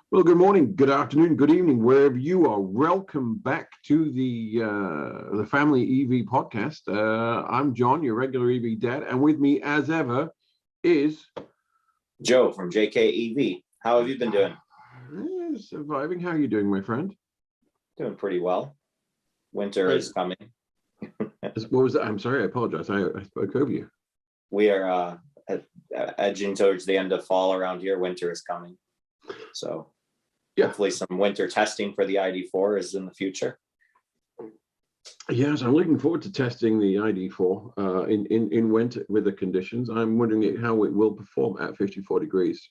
Well, good morning, good afternoon, good evening, wherever you are. Welcome back to the Family EV podcast. I'm John, your regular EV dad, and with me, as ever, is Joe from JKEV. How have you been doing? Surviving. How are you doing, my friend? Doing pretty well. Winter is coming. What was that? I'm sorry, I apologize. I spoke over you. We are edging towards the end of fall around here. Winter is coming. So hopefully some winter testing for the ID4 is in the future. Yes, I'm looking forward to testing the ID4 in winter with the conditions. I'm wondering how it will perform at 54 degrees.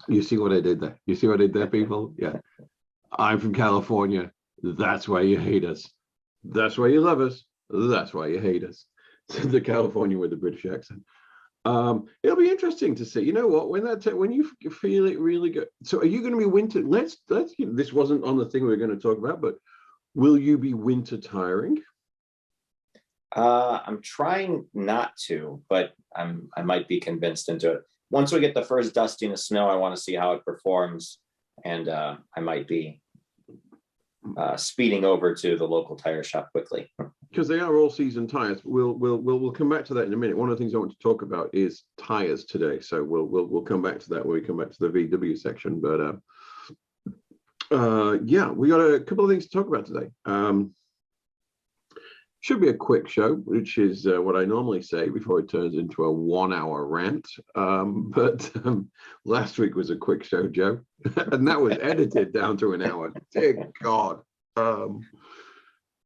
You see what I did there? You see what I did there, people? Yeah. I'm from California. That's why you hate us. That's why you love us. That's why you hate us. The California with the British accent. It'll be interesting to see. You know what? When you feel it really good. So, are you going to be winter? Let's. This wasn't on the thing we were going to talk about, but will you be winter tiring? I'm trying not to, but I might be convinced into it. Once we get the first dusting of snow, I want to see how it performs, and I might be speeding over to the local tire shop quickly. Because they are all season tires. We'll come back to that in a minute. One of the things I want to talk about is tires today, so we'll come back to that when we come back to the VW section. But yeah, we got a couple of things to talk about today. Should be a quick show, which is what I normally say before it turns into a 1-hour rant. But last week was a quick show, Joe, and that was edited down to an hour. Dear God.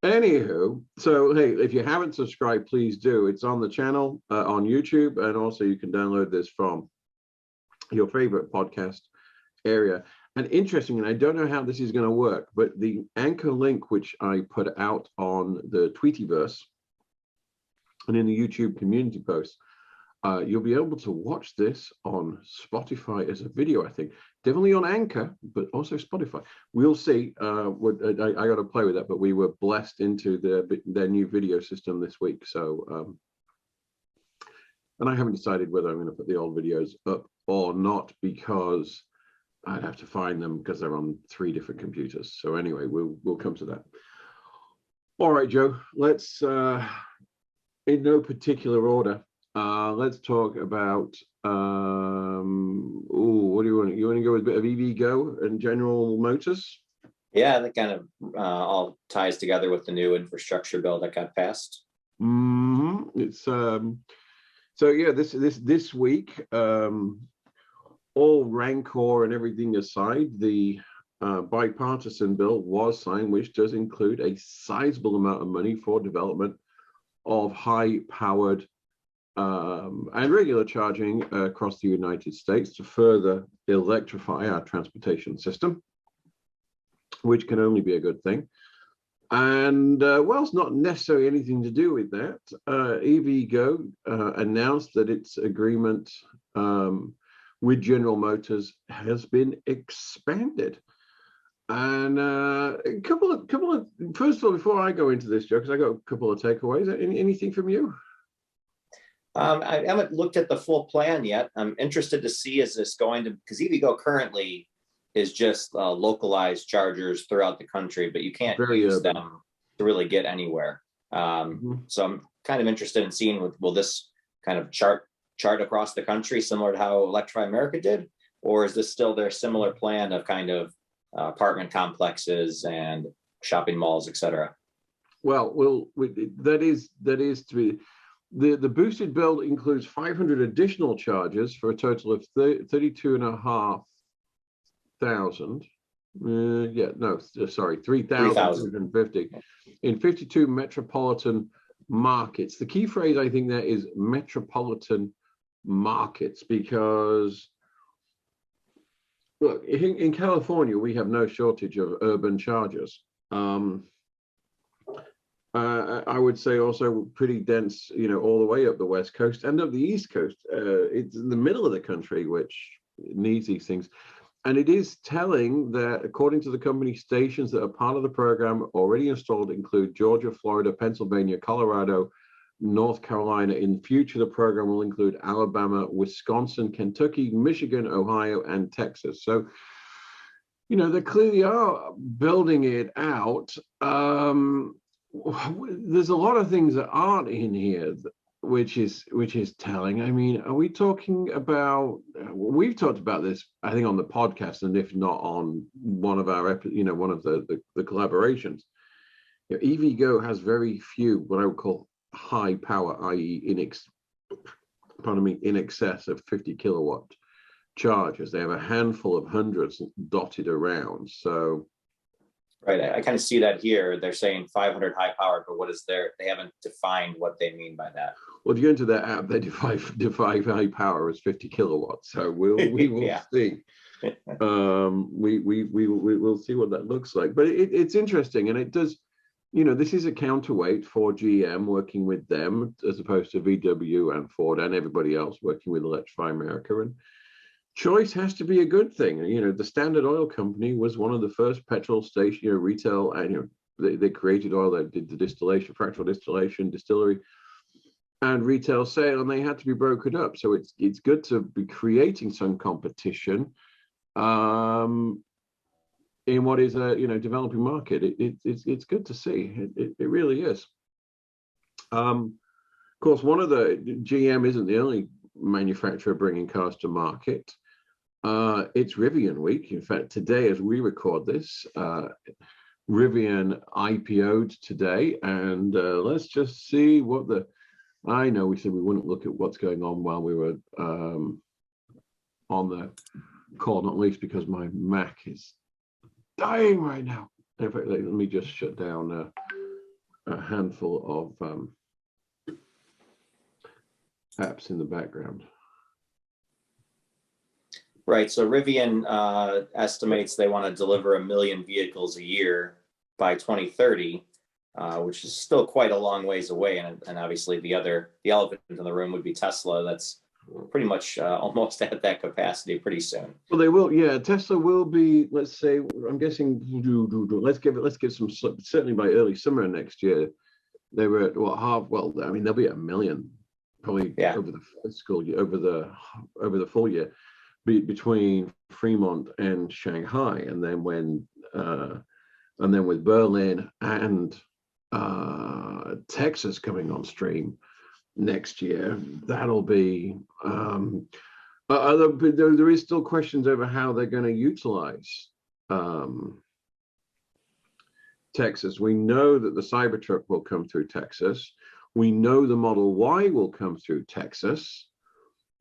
Anywho, so hey, if you haven't subscribed, please do. It's on the channel on YouTube, and also you can download this from your favorite podcast area. And interesting, and I don't know how this is going to work, but the anchor link which I put out on the Tweetyverse and in the YouTube community post, you'll be able to watch this on Spotify as a video, I think. Definitely on Anchor, but also Spotify. We'll see. I got to play with that, but we were blessed into their new video system this week. So, and I haven't decided whether I'm going to put the old videos up or not, because I'd have to find them because they're on 3 different computers. So anyway, we'll come to that. All right, Joe, let's, in no particular order, let's talk about, what do you want? You want to go with a bit of EVgo and General Motors? Yeah, that kind of all ties together with the new infrastructure bill that got passed. It's so yeah, this week, all rancor and everything aside, the bipartisan bill was signed, which does include a sizable amount of money for development of high-powered and regular charging across the United States to further electrify our transportation system, which can only be a good thing. And well, it's not necessarily anything to do with that. EVgo announced that its agreement with General Motors has been expanded. And a couple of first of all, before I go into this, Joe, because I got a couple of takeaways. Anything from you? I haven't looked at the full plan yet. I'm interested to see, is this going to, because EVgo currently is just localized chargers throughout the country, but you can't use them to really get anywhere. So I'm kind of interested in seeing, will this kind of chart across the country similar to how Electrify America did, or is this still their similar plan of kind of apartment complexes and shopping malls, etc.? Well, that is to be. The boosted build includes 500 additional chargers for a total of 32,500. 3,250 in 52 metropolitan markets. The key phrase I think there is metropolitan markets, because look, in California we have no shortage of urban chargers. I would say also pretty dense, all the way up the West Coast and up the East Coast. It's in the middle of the country, which needs these things. And it is telling that, according to the company, stations that are part of the program already installed include Georgia, Florida, Pennsylvania, Colorado, North Carolina. In future, the program will include Alabama, Wisconsin, Kentucky, Michigan, Ohio, and Texas. So, they clearly are building it out. There's a lot of things that aren't in here, which is telling. I mean, are we talking about? We've talked about this, I think, on the podcast, and if not on one of our, one of the collaborations. EVgo has very few what I would call high power, i.e., in excess of 50 kilowatt chargers. They have a handful of hundreds dotted around. So, right, I kind of see that here. They're saying 500 high powered, but what is there? They haven't defined what they mean by that. Well, if you go into their app, they define high power as 50 kilowatts. So we will yeah. see. We will see what that looks like. But it's interesting, and it does. This is a counterweight for GM working with them, as opposed to VW and Ford and everybody else working with Electrify America. And choice has to be a good thing. The Standard Oil Company was one of the first petrol station retail, and they created oil. They did the distillation, fractional distillation, distillery, and retail sale, and they had to be brokered up. So it's good to be creating some competition in what is a developing market. It's good to see. It really is. Of course, one of the GM isn't the only manufacturer bringing cars to market. It's Rivian week. In fact, today, as we record this, Rivian IPO'd today, and let's just see what I know we said we wouldn't look at what's going on while we were on the call, not least because my Mac is dying right now. In fact, let me just shut down a handful of apps in the background. Right. So Rivian estimates they want to deliver 1 million vehicles a year by 2030, which is still quite a long ways away. And obviously the elephant in the room would be Tesla. That's pretty much almost at that capacity pretty soon. Well, they will. Yeah, Tesla will be. Let's say, I'm guessing. Let's give some. Certainly by early summer next year, they were at what half. Well, I mean, they'll be at 1 million probably over the fiscal year, over the full year, between Fremont and Shanghai, and then with Berlin and Texas coming on stream next year, that'll be. There is still questions over how they're going to utilize Texas. We know that the Cybertruck will come through Texas. We know the Model Y will come through Texas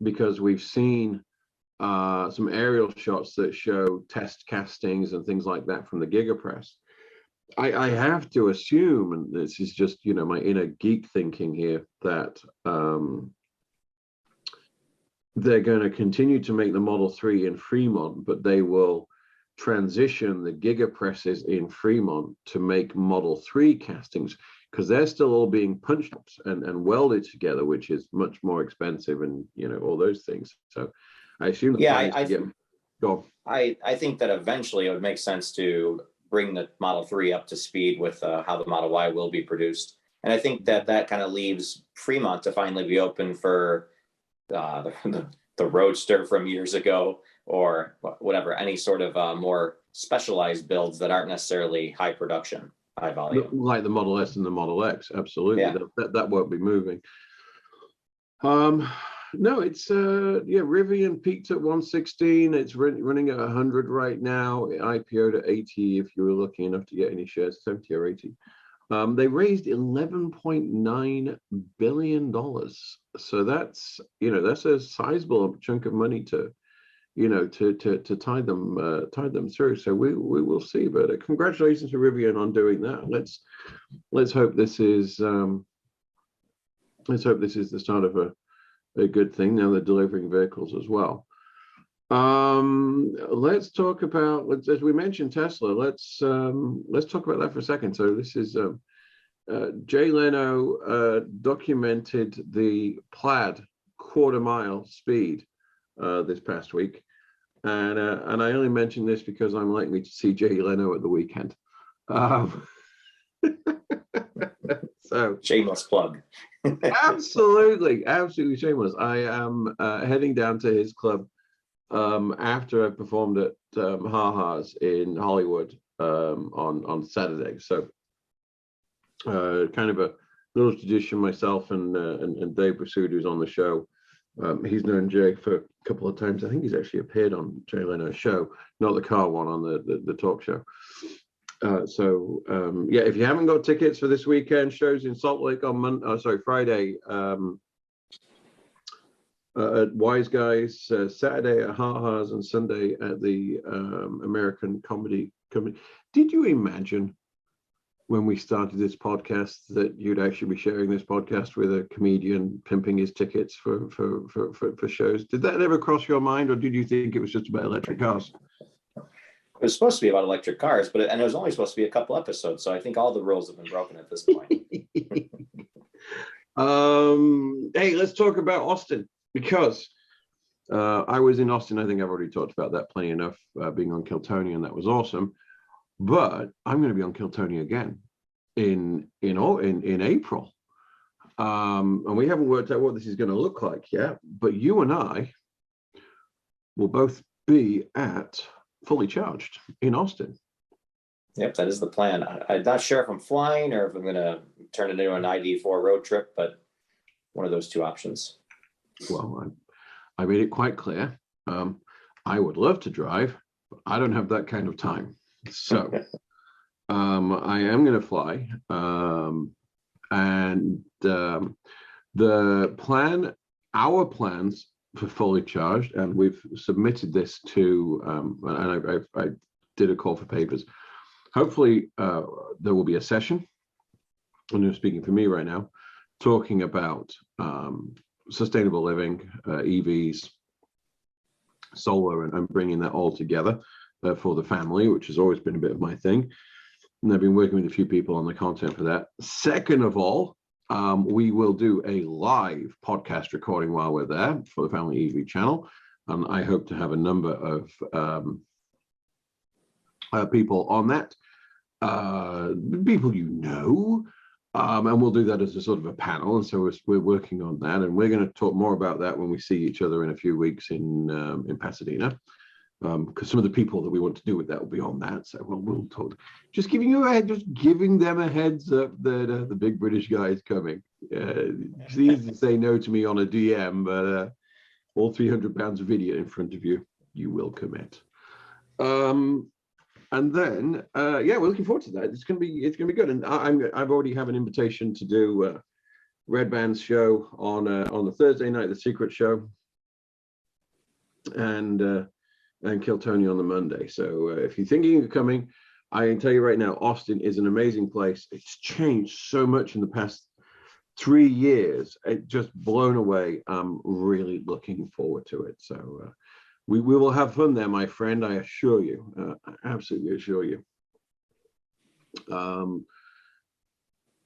because we've seen some aerial shots that show test castings and things like that from the Gigapress. I have to assume, and this is just my inner geek thinking here, that they're going to continue to make the Model 3 in Fremont, but they will transition the Gigapresses in Fremont to make Model 3 castings, because they're still all being punched up and welded together, which is much more expensive, and all those things. So I assume I think that eventually it would make sense to bring the Model 3 up to speed with how the Model Y will be produced. And I think that kind of leaves Fremont to finally be open for the Roadster from years ago, or whatever, any sort of more specialized builds that aren't necessarily high production, high volume. Like the Model S and the Model X, absolutely. Yeah. That won't be moving. No, it's Rivian peaked at 116. It's running at 100 right now. It IPO'd at 80 if you were lucky enough to get any shares, 70 or 80. They raised $11.9 billion. So that's a sizable chunk of money to tide them through. So we will see. But congratulations to Rivian on doing that. Let's hope this is the start of a good thing. Now they're delivering vehicles as well. Let's talk about, as we mentioned, Tesla. Let's talk about that for a second. So this is Jay Leno documented the Plaid quarter-mile speed this past week, and I only mention this because I'm likely to see Jay Leno at the weekend. So shameless plug. Absolutely shameless. I am heading down to his club after I performed at Ha-Ha's in Hollywood on Saturday. So kind of a little tradition. Myself and Dave Pursuit, who's on the show. He's known Jay for a couple of times. I think he's actually appeared on Jay Leno's show, not the car one, on the talk show. Yeah, if you haven't got tickets for this weekend, shows in Salt Lake on Friday at Wise Guys, Saturday at Ha-Ha's, and Sunday at the American Comedy Company. Did you imagine when we started this podcast that you'd actually be sharing this podcast with a comedian pimping his tickets for shows? Did that ever cross your mind, or did you think it was just about electric cars? It was supposed to be about electric cars, but it was only supposed to be a couple episodes, so I think all the rules have been broken at this point. Hey, let's talk about Austin, because I was in Austin. I think I've already talked about that plenty enough, being on Kiltony, and that was awesome. But I'm going to be on Kiltony again in April, and we haven't worked out what this is going to look like yet. But you and I will both be at Fully Charged in Austin. Yep, that is the plan. I'm not sure if I'm flying or if I'm going to turn it into an ID4 road trip, but one of those two options. Well, I made it quite clear. I would love to drive, but I don't have that kind of time. So I am going to fly. Our plans for Fully Charged, and we've submitted this to, and I did a call for papers. Hopefully there will be a session, and I'm speaking for me right now, talking about sustainable living, EVs, solar, and bringing that all together for the family, which has always been a bit of my thing. And I've been working with a few people on the content for that. Second of all, we will do a live podcast recording while we're there for the Family EV channel. And I hope to have a number of people on that, people you know, and we'll do that as a sort of a panel. And so we're working on that, and we're going to talk more about that when we see each other in a few weeks in Pasadena, because some of the people that we want to do with that will be on that. So we'll talk. Just giving them a heads up that the big British guy is coming. It's easy to say no to me on a DM, but all 300 pounds of video in front of you, you will commit. And then, yeah, we're looking forward to that. It's gonna be good. And I've already have an invitation to do Red Band's show on the Thursday night, the Secret Show, and Kiltony on the Monday. So if you're thinking of coming, I can tell you right now, Austin is an amazing place. It's changed so much in the past 3 years. It just blown away. I'm really looking forward to it. So we will have fun there, my friend. I assure you. I absolutely assure you. Now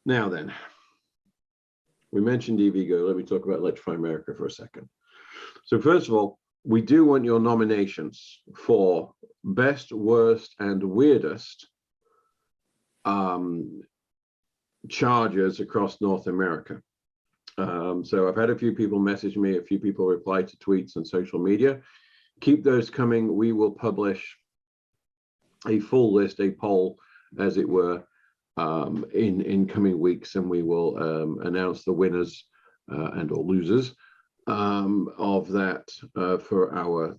then, we mentioned EVgo. Let me talk about Electrify America for a second. So first of all, we do want your nominations for best, worst, and weirdest chargers across North America. So I've had a few people message me, a few people reply to tweets and social media. Keep those coming. We will publish a full list, a poll, as it were, in coming weeks, and we will announce the winners and or losers of that for our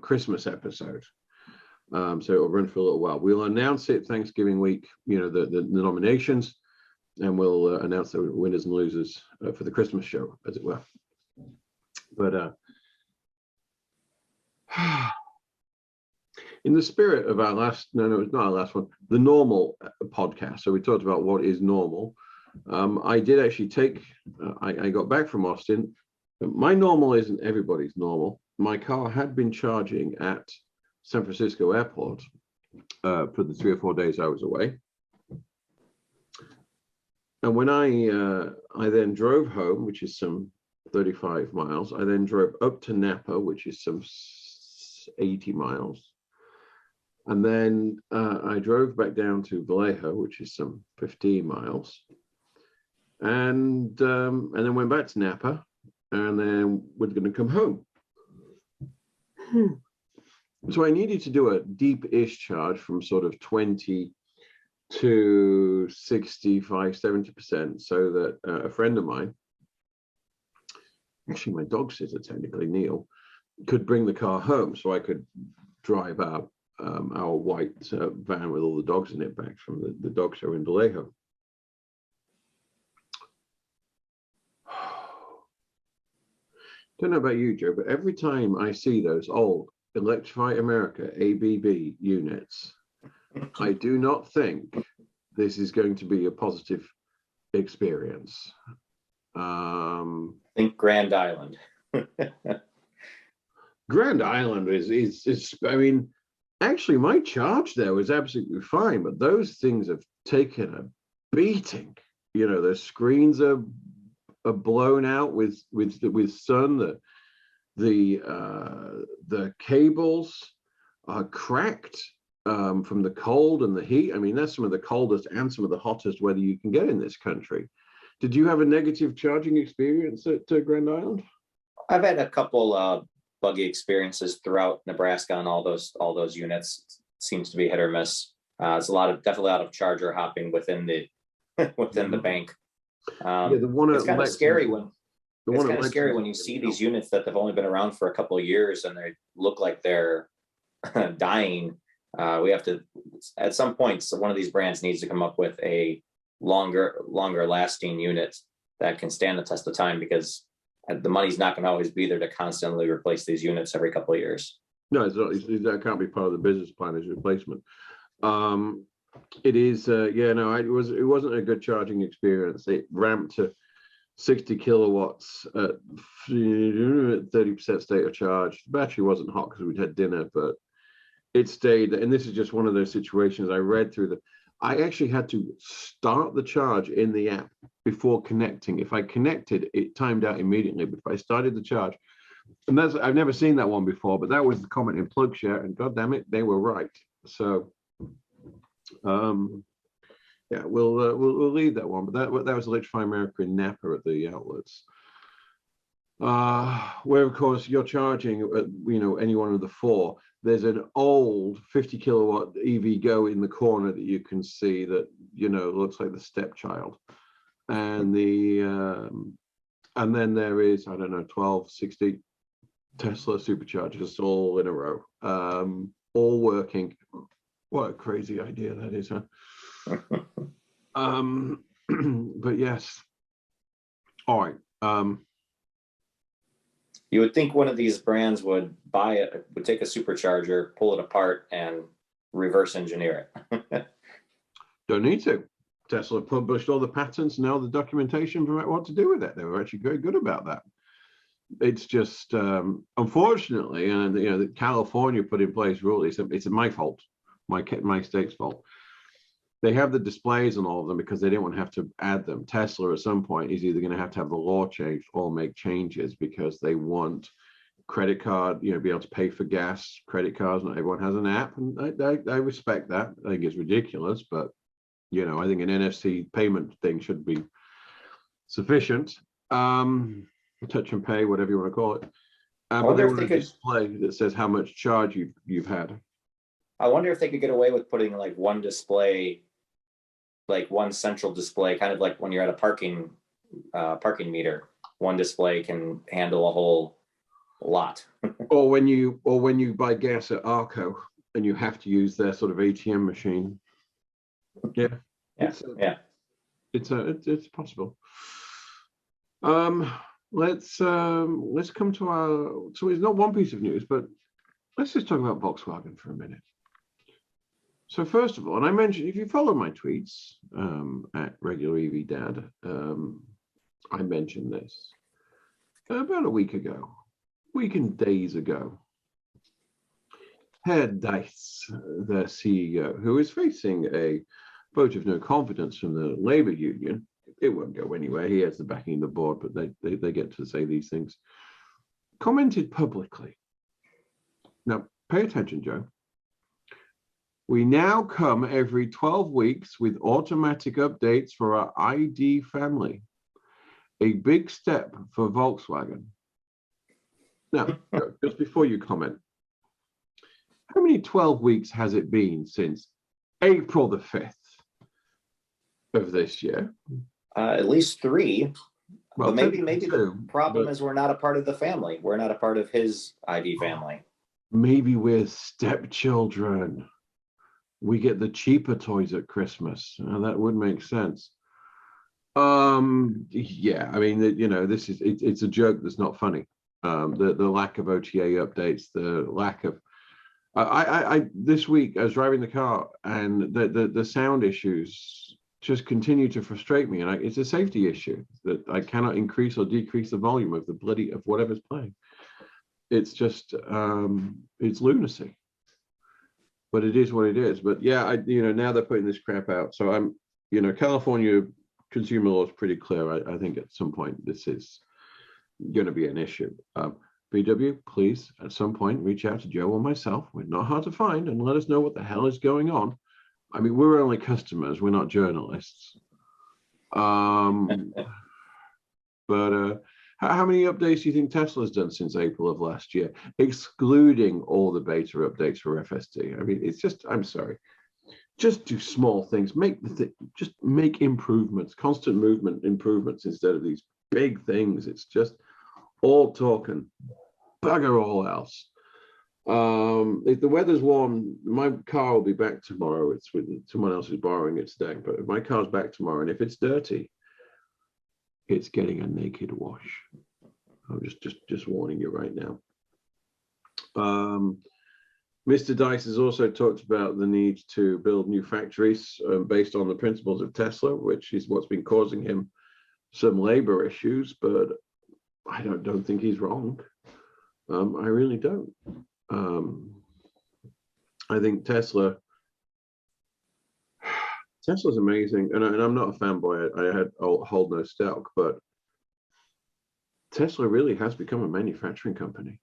Christmas episode. So it'll run for a little while. We'll announce it Thanksgiving week, the nominations, and we'll announce the winners and losers for the Christmas show, as it were. But in the spirit of our last, no, it's not our last one, the normal podcast. So we talked about what is normal. I did actually I got back from Austin. My normal isn't everybody's normal. My car had been charging at San Francisco Airport for the 3 or 4 days I was away. And when I then drove home, which is some 35 miles, I then drove up to Napa, which is some 80 miles. And then I drove back down to Vallejo, which is some 15 miles, and then went back to Napa, and then we're going to come home. So I needed to do a deep-ish charge from sort of 20 to 65, 70%, so that a friend of mine, actually my dog sitter technically, Neil, could bring the car home so I could drive out our white van with all the dogs in it back from the dog show in Vallejo. Don't know about you, Joe, but every time I see those old Electrify America ABB units, I do not think this is going to be a positive experience. Think Grand Island. Grand Island is I mean, actually my charge there was absolutely fine, but those things have taken a beating. You know, the screens are blown out with sun. The cables are cracked from the cold and the heat. I mean, that's some of the coldest and some of the hottest weather you can get in this country. Did you have a negative charging experience at Grand Island? I've had a couple buggy experiences throughout Nebraska on all those units. It seems to be hit or miss. It's definitely a lot of charger hopping within the bank. The one it's kind of scary when it's kind of scary when you see these units that have only been around for a couple of years and they look like they're dying. We have to, at some point, so one of these brands needs to come up with a longer lasting unit that can stand the test of time, because the money's not going to always be there to constantly replace these units every couple of years. No, it's not, that can't be part of the business plan as replacement. It is, it wasn't a good charging experience. It ramped to 60 kilowatts at 30% state of charge. The battery wasn't hot because we'd had dinner, but it stayed. And this is just one of those situations I read through I actually had to start the charge in the app before connecting. If I connected, it timed out immediately. But if I started the charge, and I've never seen that one before, but that was the comment in PlugShare, and God damn it, they were right. So yeah, we'll leave that one. But that was Electrify America in Napa at the outlets, where of course you're charging any one of the four. There's an old 50 kilowatt EVgo in the corner that you can see that looks like the stepchild, and and then there is, I don't know, 12, 60 Tesla superchargers all in a row, all working. What a crazy idea that is, huh? But yes. All right. You would think one of these brands would take a supercharger, pull it apart, and reverse engineer it. Don't need to. Tesla published all the patents and all the documentation about what to do with it. They were actually very good about that. It's just, unfortunately, and California put in place rules. It's my fault, my state's fault. They have the displays on all of them because they didn't want to have to add them. Tesla at some point is either going to have the law changed or make changes, because they want credit card, be able to pay for gas, credit cards. Not everyone has an app, and I respect that. I think it's ridiculous, but I think an NFC payment thing should be sufficient. Touch and pay, whatever you want to call it. But they want a display that says how much charge you've had. I wonder if they could get away with putting like one display, like one central display, kind of like when you're at a parking meter. One display can handle a whole lot. or when you buy gas at Arco and you have to use their sort of ATM machine. Yeah. It's possible. Let's come to our. So it's not one piece of news, but let's just talk about Volkswagen for a minute. So first of all, and I mentioned, if you follow my tweets at regular EV Dad, I mentioned this about a week and days ago. Herr Diess, their CEO, who is facing a vote of no confidence from the Labour Union. It won't go anywhere. He has the backing of the board, but they get to say these things. Commented publicly. Now, pay attention, Joe. We now come every 12 weeks with automatic updates for our ID family. A big step for Volkswagen. Now, just before you comment, how many 12 weeks has it been since April the 5th of this year? At least 3. Well, but maybe the problem but is we're not a part of the family. We're not a part of his ID family. maybe we're stepchildren. We get the cheaper toys at Christmas. That would make sense. Yeah, I mean, this is it's a joke that's not funny. The lack of OTA updates, the lack of I this week I was driving the car and the sound issues just continue to frustrate me, and it's a safety issue that I cannot increase or decrease the volume of whatever's playing. It's just it's lunacy, but it is what it is. But yeah, now they're putting this crap out, so I'm California consumer law is pretty clear. I think at some point this is going to be an issue. VW, please at some point reach out to Joe or myself. We're not hard to find, and let us know what the hell is going on. I mean, we're only customers, we're not journalists. But how many updates do you think Tesla's done since April of last year, excluding all the beta updates for FSD? I mean, it's just, I'm sorry, just do small things, just make improvements, constant movement improvements instead of these big things. It's just all talk and bugger all else. If the weather's warm, my car will be back tomorrow. It's with someone else who's borrowing it today, but if my car's back tomorrow, and if it's dirty, it's getting a naked wash. I'm just warning you right now. Mr. Diess has also talked about the need to build new factories based on the principles of Tesla, which is what's been causing him some labor issues, but I don't think he's wrong. I really don't. I think Tesla's amazing, and I'm not a fanboy. I hold no stock, but Tesla really has become a manufacturing company.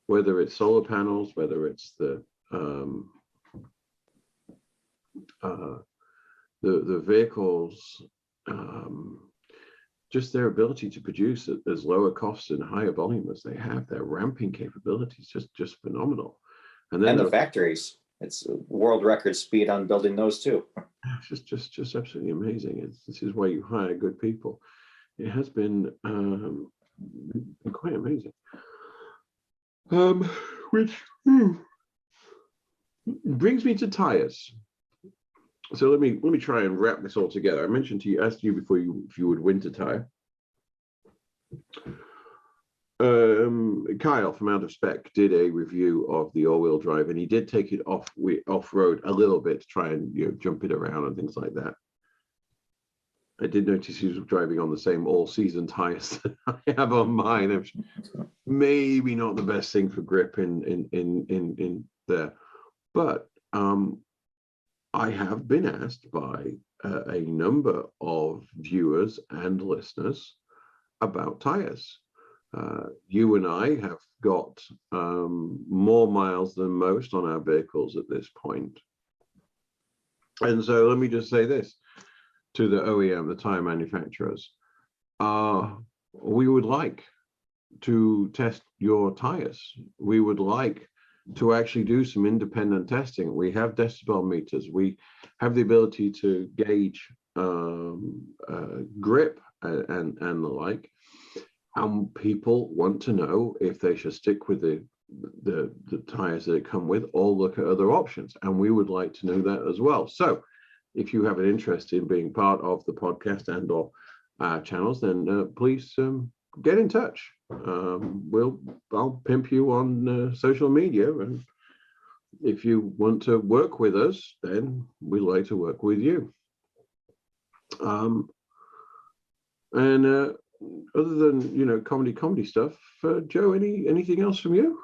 Whether it's solar panels, whether it's the vehicles, just their ability to produce at as lower costs and higher volume as they have, their ramping capabilities just phenomenal. And then the factories, it's world record speed on building those too. Just absolutely amazing. This is why you hire good people. It has been quite amazing. Which brings me to tires. So let me try and wrap this all together. I asked you before if you would winter tire. Kyle from Out of Spec did a review of the all-wheel drive, and he did take it off-road a little bit to try and jump it around and things like that. I did notice he was driving on the same all-season tires that I have on mine. Maybe not the best thing for grip in there, but I have been asked by a number of viewers and listeners about tires. You and I have got more miles than most on our vehicles at this point. And so let me just say this to the OEM, the tire manufacturers. We would like to test your tires. We would like to actually do some independent testing. We have decibel meters. We have the ability to gauge grip and the like. And people want to know if they should stick with the tires that it come with or look at other options. And we would like to know that as well. So if you have an interest in being part of the podcast and or channels, then please get in touch. I'll pimp you on social media, and if you want to work with us, then we'd like to work with you. And other than comedy stuff, Joe, anything else from you?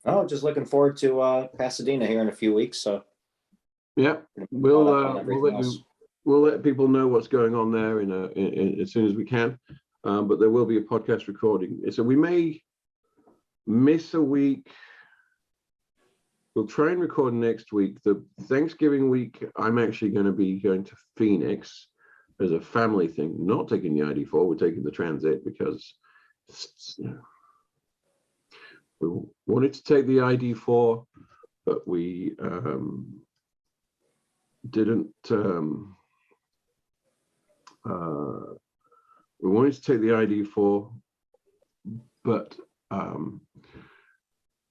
Oh, just looking forward to Pasadena here in a few weeks. So yeah, we'll let people know what's going on there in as soon as we can. But there will be a podcast recording, so we may miss a week. we'll try and record next week. The Thanksgiving week, I'm actually going to be going to Phoenix as a family thing, not taking the ID4, we're taking the Transit because we wanted to take the ID4, but we didn't. We wanted to take the ID4, but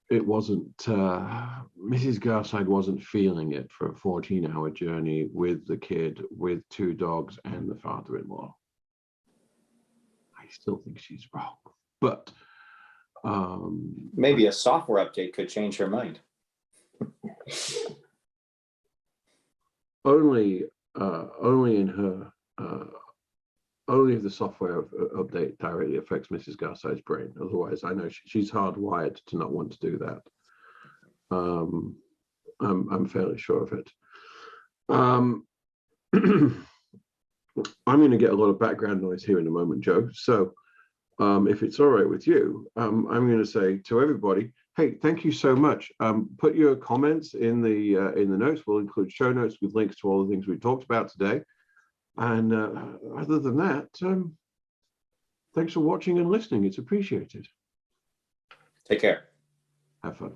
it wasn't. Mrs. Garside wasn't feeling it for a 14-hour journey with the kid, with 2 dogs, and the father-in-law. I still think she's wrong, but maybe a software update could change her mind. only in her. Only if the software update directly affects Mrs. Garside's brain. Otherwise, I know she's hardwired to not want to do that. I'm fairly sure of it. I'm going to get a lot of background noise here in a moment, Joe. So if it's all right with you, I'm going to say to everybody, hey, thank you so much. Put your comments in the notes. We'll include show notes with links to all the things we talked about today. And other than that, thanks for watching and listening. It's appreciated. Take care. Have fun.